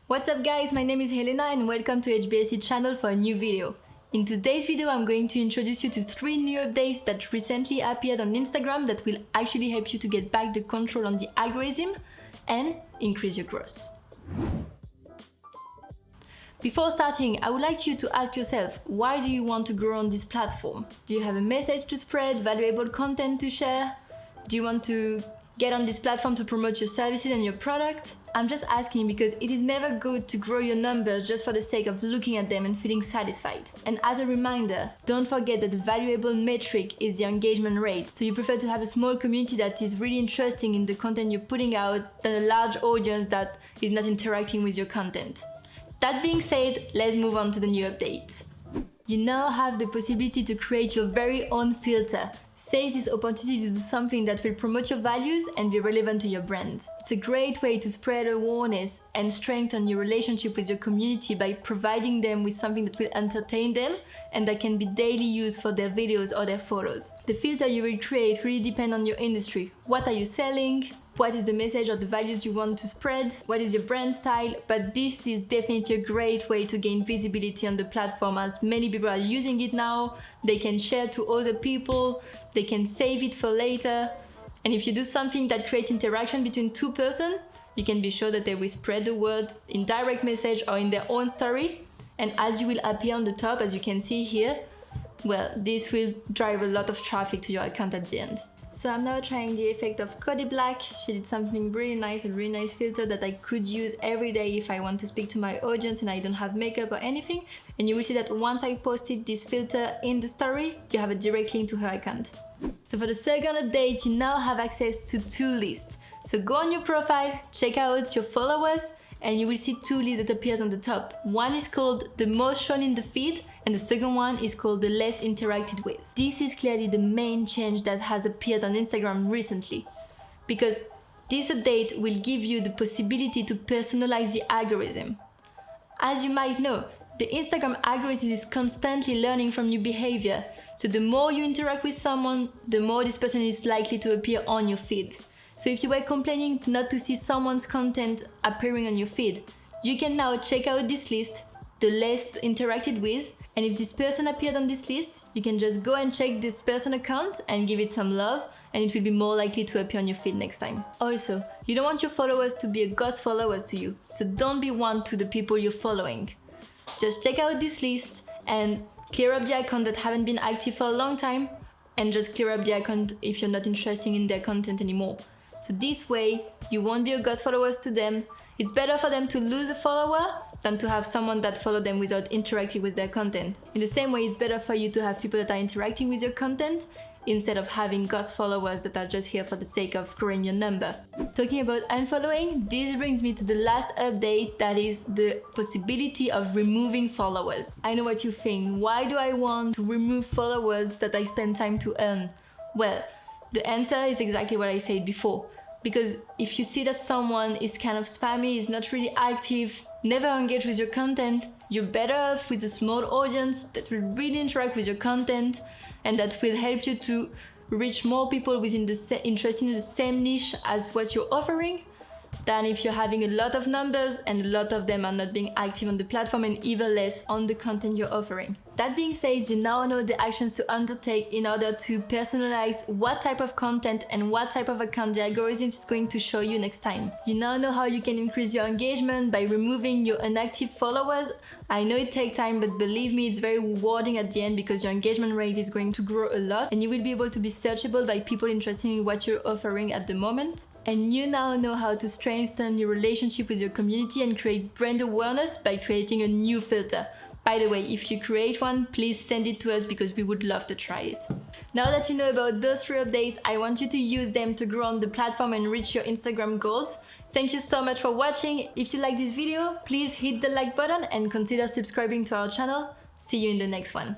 What's up guys, my name is Helena and welcome to HBSE channel for a new video. In today's video I'm going to introduce you to 3 new updates that recently appeared on Instagram that will actually help you to get back the control on the algorithm and increase your growth. Before starting, I would like you to ask yourself, why do you want to grow on this platform? Do you have a message to spread, valuable content to share? Do you want to get on this platform to promote your services and your product? I'm just asking because it is never good to grow your numbers just for the sake of looking at them and feeling satisfied. And as a reminder, don't forget that the valuable metric is the engagement rate. So you prefer to have a small community that is really interested in the content you're putting out than a large audience that is not interacting with your content. That being said, let's move on to the new update. You now have the possibility to create your very own filter. Seize this opportunity to do something that will promote your values and be relevant to your brand. It's a great way to spread awareness and strengthen your relationship with your community by providing them with something that will entertain them and that can be daily used for their videos or their photos. The filter you will create really depends on your industry. What are you selling? What is the message or the values you want to spread? What is your brand style? But this is definitely a great way to gain visibility on the platform, as many people are using it now. They can share to other people, they can save it for later. And if you do something that creates interaction between two persons, you can be sure that they will spread the word in direct message or in their own story. And as you will appear on the top, as you can see here, well, this will drive a lot of traffic to your account at the end. So I'm now trying the effect of Cody Black. She did something really nice, a really nice filter that I could use every day if I want to speak to my audience and I don't have makeup or anything. And you will see that once I posted this filter in the story, you have a direct link to her account. So for the second update, you now have access to 2 lists. So go on your profile, check out your followers, and you will see 2 lists that appears on the top. One is called the most shown in the feed, and the second one is called the less interacted with. This is clearly the main change that has appeared on Instagram recently, because this update will give you the possibility to personalize the algorithm. As you might know, the Instagram algorithm is constantly learning from new behavior, so the more you interact with someone, the more this person is likely to appear on your feed. So if you were complaining not to see someone's content appearing on your feed, you can now check out this list, the less interacted with, and if this person appeared on this list, you can just go and check this person's account and give it some love, and it will be more likely to appear on your feed next time. Also, you don't want your followers to be a ghost followers to you, so don't be one to the people you're following. Just check out this list and clear up the account that haven't been active for a long time, and just clear up the account if you're not interested in their content anymore. So this way, you won't be a ghost followers to them. It's better for them to lose a follower than to have someone that follow them without interacting with their content. In the same way, it's better for you to have people that are interacting with your content instead of having ghost followers that are just here for the sake of growing your number. Talking about unfollowing, this brings me to the last update, that is the possibility of removing followers. I know what you think. Why do I want to remove followers that I spend time to earn? Well, the answer is exactly what I said before. Because if you see that someone is kind of spammy, is not really active, never engage with your content, you're better off with a small audience that will really interact with your content and that will help you to reach more people within the interested in the same niche as what you're offering, than if you're having a lot of numbers and a lot of them are not being active on the platform and even less on the content you're offering. That being said, you now know the actions to undertake in order to personalize what type of content and what type of account the algorithm is going to show you next time. You now know how you can increase your engagement by removing your inactive followers. I know it takes time, but believe me, it's very rewarding at the end because your engagement rate is going to grow a lot and you will be able to be searchable by people interested in what you're offering at the moment. And you now know how to strengthen your relationship with your community and create brand awareness by creating a new filter. By the way, if you create one, please send it to us because we would love to try it. Now that you know about those 3 updates, I want you to use them to grow on the platform and reach your Instagram goals. Thank you so much for watching. If you like this video, please hit the like button and consider subscribing to our channel. See you in the next one.